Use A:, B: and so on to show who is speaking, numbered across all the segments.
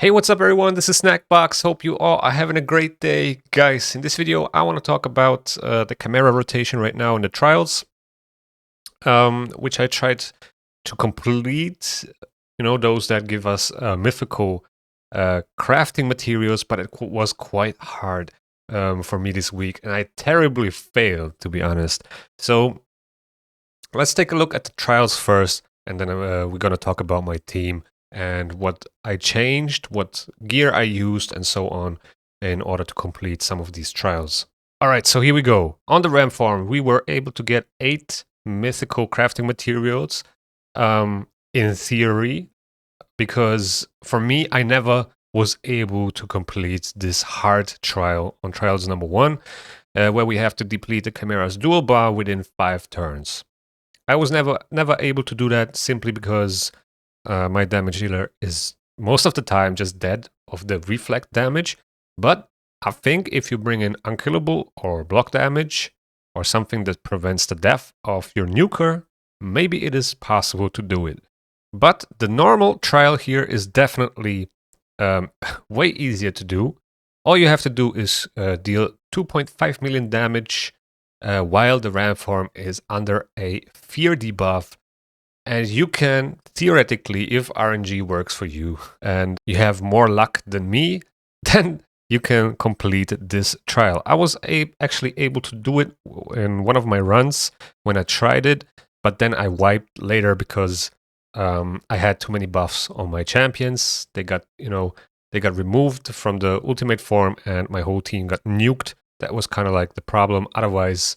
A: Hey, what's up everyone? This is Snackbox. Hope you all are having a great day. Guys, in this video, I want to talk about the Chimera rotation right now in the trials, which I tried to complete, those that give us mythical crafting materials, but it was quite hard for me this week, and I terribly failed, to be honest. So let's take a look at the trials first, and then we're going to talk about my team and what I changed, what gear I used, and so on in order to complete some of these trials. All right, so here we go. On the RAM farm, we were able to get 8 mythical crafting materials in theory, because for me, I never was able to complete this hard trial on trials number 1, where we have to deplete the Chimera's dual bar within 5 turns. I was never able to do that simply because my damage dealer is most of the time just dead of the reflect damage. But I think if you bring in unkillable or block damage or something that prevents the death of your nuker, maybe it is possible to do it. But the normal trial here is definitely way easier to do. All you have to do is deal 2.5 million damage while the ram form is under a fear debuff. And you can, theoretically, if RNG works for you and you have more luck than me, then you can complete this trial. I was actually able to do it in one of my runs when I tried it, but then I wiped later because I had too many buffs on my champions. They got removed from the ultimate form and my whole team got nuked. That was kind of like the problem. Otherwise,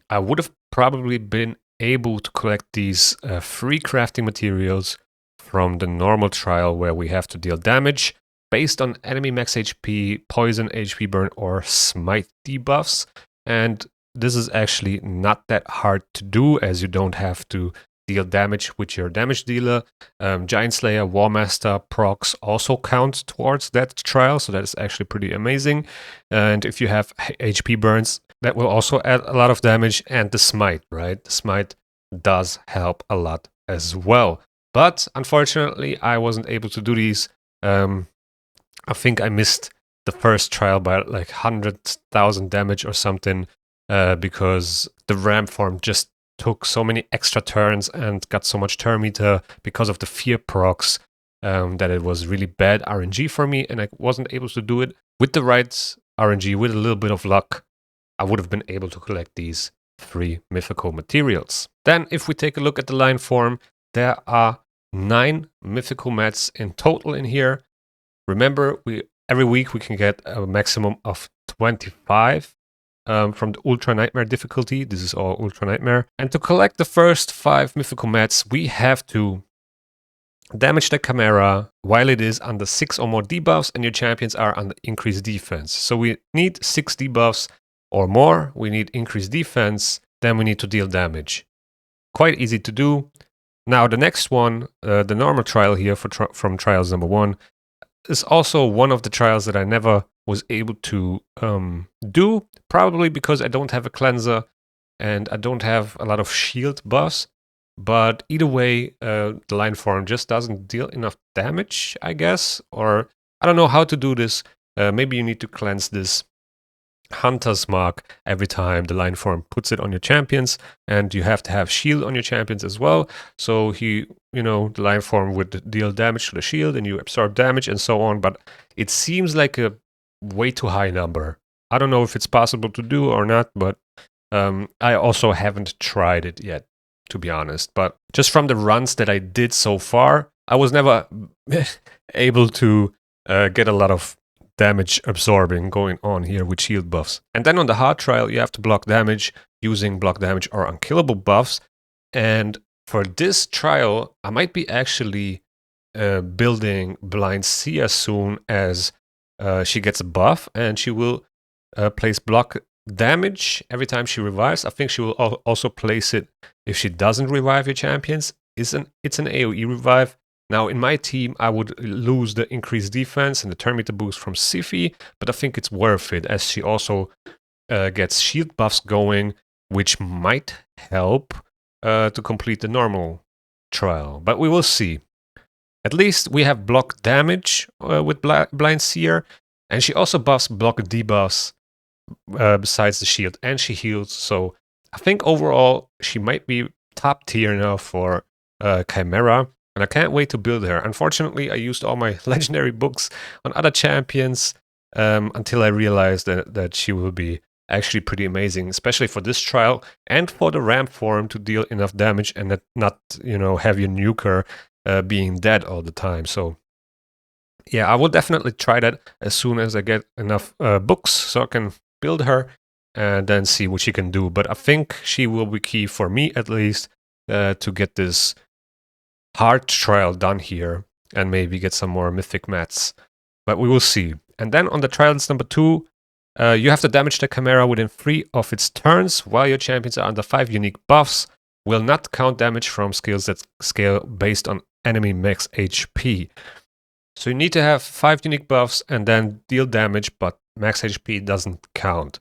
A: I would have probably been able to collect these free crafting materials from the normal trial where we have to deal damage based on enemy max HP, poison, HP burn, or smite debuffs. And this is actually not that hard to do, as you don't have to deal damage with your damage dealer. Giant Slayer, Warmaster procs also count towards that trial, so that is actually pretty amazing. And if you have HP burns, that will also add a lot of damage. And the smite, right? The smite does help a lot as well. But unfortunately, I wasn't able to do these. I think I missed the first trial by like 100,000 damage or something because the ram form just took so many extra turns and got so much turn meter because of the fear procs that it was really bad RNG for me, and I wasn't able to do it. With the right RNG, with a little bit of luck, I would have been able to collect these 3 mythical materials. Then if we take a look at the line form, there are 9 mythical mats in total in here. Remember, every week we can get a maximum of 25 from the Ultra Nightmare difficulty. This is all Ultra Nightmare. And to collect the first 5 mythical mats, we have to damage the Chimera while it is under 6 or more debuffs and your champions are under increased defense. So we need 6 debuffs or more, we need increased defense, then we need to deal damage. Quite easy to do. Now the next one, the normal trial here from trials number 1, is also one of the trials that I never was able to do, probably because I don't have a cleanser and I don't have a lot of shield buffs. But either way, the line form just doesn't deal enough damage, I guess. Or I don't know how to do this. Maybe you need to cleanse this Hunter's Mark every time the line form puts it on your champions, and you have to have shield on your champions as well. So the line form would deal damage to the shield and you absorb damage and so on. But it seems like a way too high number. I don't know if it's possible to do or not, but I also haven't tried it yet, to be honest. But just from the runs that I did so far, I was never able to get a lot of damage absorbing going on here with shield buffs. And then on the hard trial, you have to block damage using block damage or unkillable buffs. And for this trial, I might be actually building Blind Seer as soon as she gets a buff, and she will place block damage every time she revives. I think she will also place it if she doesn't revive your champions. It's an AoE revive. Now, in my team, I would lose the increased defense and the turn meter boost from Siphi, but I think it's worth it, as she also gets shield buffs going, which might help to complete the normal trial. But we will see. At least we have block damage with Blind Seer, and she also buffs block debuffs besides the shield, and she heals. So I think overall she might be top tier now for Chimera, and I can't wait to build her. Unfortunately, I used all my legendary books on other champions until I realized that she will be actually pretty amazing, especially for this trial and for the ramp form to deal enough damage and not have your nuker being dead all the time. So yeah, I will definitely try that as soon as I get enough books so I can build her and then see what she can do. But I think she will be key for me at least to get this hard trial done here and maybe get some more mythic mats. But we will see. And then on the trials number 2, you have to damage the Chimera within 3 of its turns while your champions are under 5 unique buffs. Will not count damage from skills that scale based on enemy max HP. So you need to have 5 unique buffs and then deal damage, but max HP doesn't count.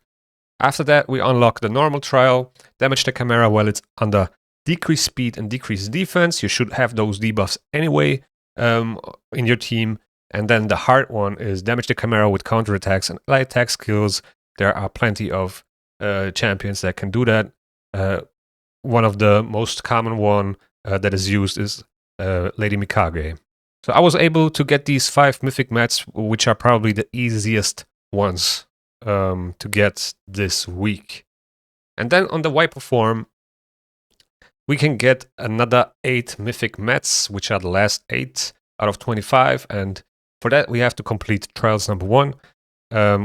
A: After that, we unlock the normal trial. Damage the Chimera while it's under decreased speed and decreased defense. You should have those debuffs anyway in your team. And then the hard one is damage the Chimera with counterattacks and light attack skills. There are plenty of champions that can do that. One of the most common one that is used is Lady Mikage. So I was able to get these 5 mythic mats, which are probably the easiest ones to get this week. And then on the Viper form, we can get another 8 mythic mats, which are the last 8 out of 25. And for that, we have to complete trials number 1.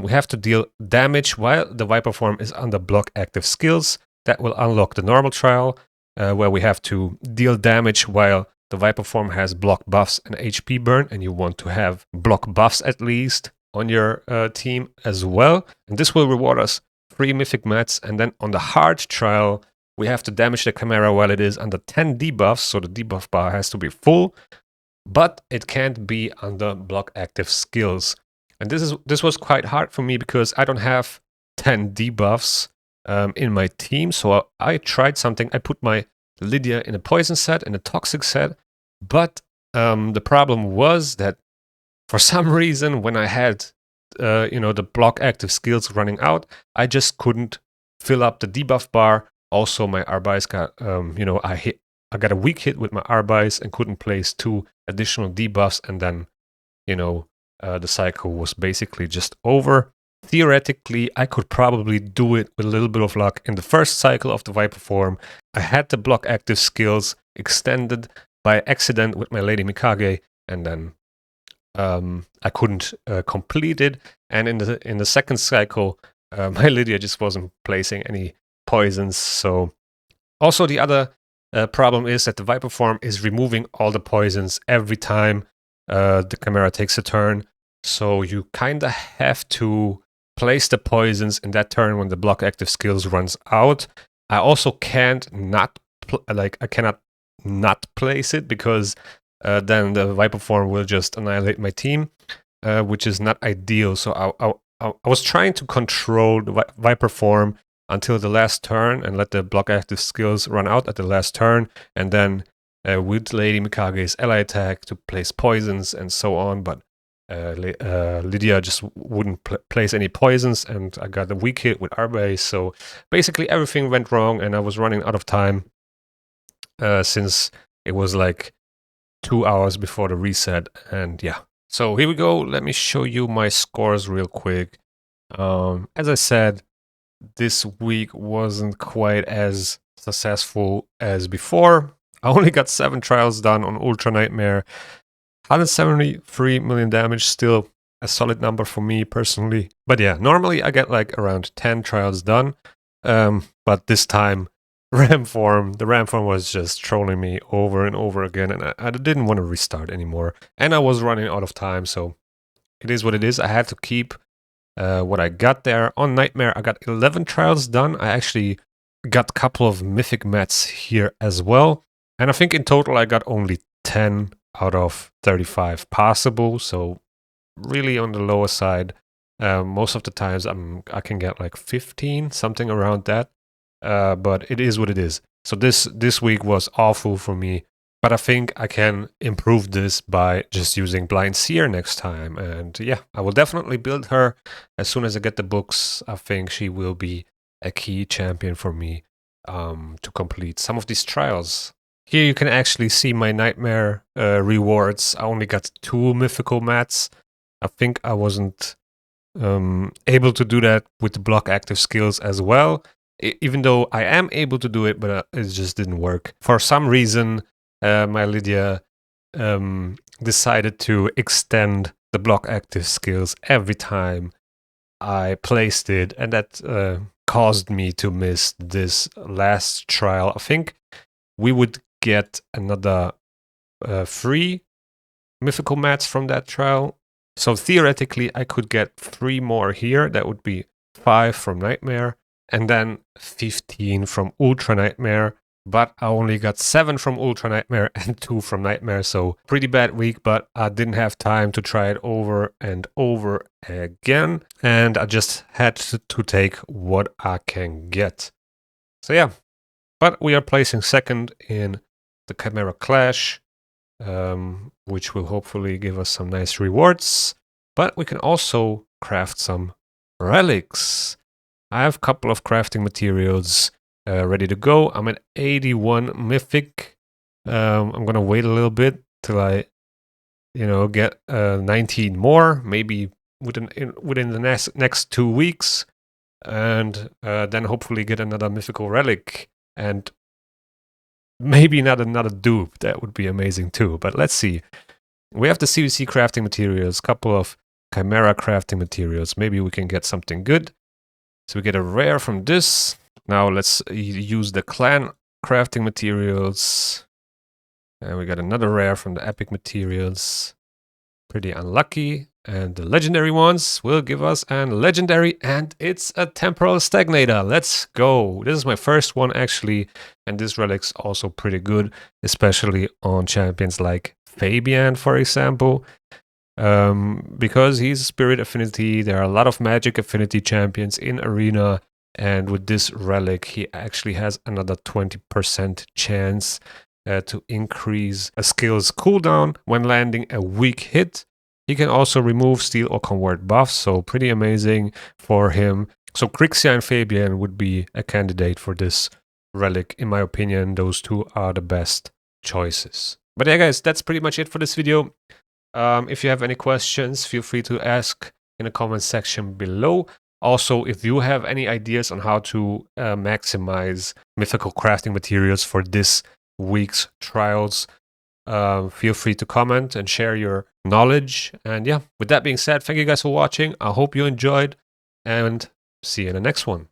A: We have to deal damage while the Viper form is under block active skills. That will unlock the normal trial, where we have to deal damage while the Viper form has block buffs and HP burn, and you want to have block buffs at least on your team as well. And this will reward us 3 mythic mats. And then on the hard trial, we have to damage the Chimera while it is under 10 debuffs, so the debuff bar has to be full, but it can't be under block active skills. And this was quite hard for me because I don't have 10 debuffs in my team, so I tried something. I put my Lydia in a poison set, in a toxic set, but the problem was that for some reason when I had the block active skills running out, I just couldn't fill up the debuff bar. Also, my Arbais got I got a weak hit with my Arbais and couldn't place 2 additional debuffs, and then the cycle was basically just over. Theoretically, I could probably do it with a little bit of luck in the first cycle of the Viper form. I had the block active skills extended by accident with my Lady Mikage, and then I couldn't complete it. And in the second cycle, my Lydia just wasn't placing any poisons. So also the other problem is that the Viper form is removing all the poisons every time the Chimera takes a turn. So you kind of have to place the poisons in that turn when the block active skills runs out. I also can't I cannot not place it because then the Viper form will just annihilate my team, which is not ideal. So I was trying to control the Viper form until the last turn and let the block active skills run out at the last turn, and then with Lady Mikage's ally attack to place poisons and so on. But Lydia just wouldn't place any poisons, and I got a weak hit with Arbais. So basically everything went wrong, and I was running out of time since it was like 2 hours before the reset. And yeah, so here we go. Let me show you my scores real quick. As I said, this week wasn't quite as successful as before. I only got 7 trials done on Ultra Nightmare. 173 million damage, still a solid number for me personally. But yeah, normally I get like around 10 trials done. But this time, the RAM form was just trolling me over and over again, and I didn't want to restart anymore. And I was running out of time, so it is what it is. I had to keep what I got there. On Nightmare, I got 11 trials done. I actually got a couple of mythic mats here as well. And I think in total I got only 10 out of 35 possible. So really on the lower side. Most of the times I can get like 15, something around that. But it is what it is. So this week was awful for me. But I think I can improve this by just using Blind Seer next time. And yeah, I will definitely build her as soon as I get the books. I think she will be a key champion for me to complete some of these trials. Here you can actually see my nightmare rewards. I only got 2 mythical mats. I think I wasn't able to do that with the block active skills as well. Even though I am able to do it, but it just didn't work. For some reason, my Lydia decided to extend the block active skills every time I placed it, and that caused me to miss this last trial. I think we would get another 3 mythical mats from that trial. So theoretically, I could get 3 more here. That would be 5 from Nightmare, and then 15 from Ultra Nightmare. But I only got 7 from Ultra Nightmare and 2 from Nightmare, so pretty bad week, but I didn't have time to try it over and over again, and I just had to take what I can get. So yeah, but we are placing second in the Chimera Clash, which will hopefully give us some nice rewards, but we can also craft some relics. I have a couple of crafting materials ready to go. I'm at 81 mythic. I'm gonna wait a little bit till I, get 19 more, maybe within the next 2 weeks, and then hopefully get another mythical relic and maybe not another dupe. That would be amazing too. But let's see. We have the CVC crafting materials, couple of Chimera crafting materials. Maybe we can get something good. So we get a rare from this. Now let's use the clan crafting materials. And we got another rare from the epic materials. Pretty unlucky. And the legendary ones will give us a legendary, and it's a temporal stagnator. Let's go. This is my first one actually, and this relic's also pretty good, especially on champions like Fabian, for example. Because he's Spirit Affinity, there are a lot of Magic Affinity champions in Arena, and with this relic, he actually has another 20% chance to increase a skill's cooldown when landing a weak hit. He can also remove, steal, or convert buffs, so pretty amazing for him. So Crixia and Fabian would be a candidate for this relic. In my opinion, those two are the best choices. But yeah, guys, that's pretty much it for this video. If you have any questions, feel free to ask in the comment section below. Also, if you have any ideas on how to maximize mythical crafting materials for this week's trials, feel free to comment and share your knowledge. And yeah, with that being said, thank you guys for watching. I hope you enjoyed, and see you in the next one.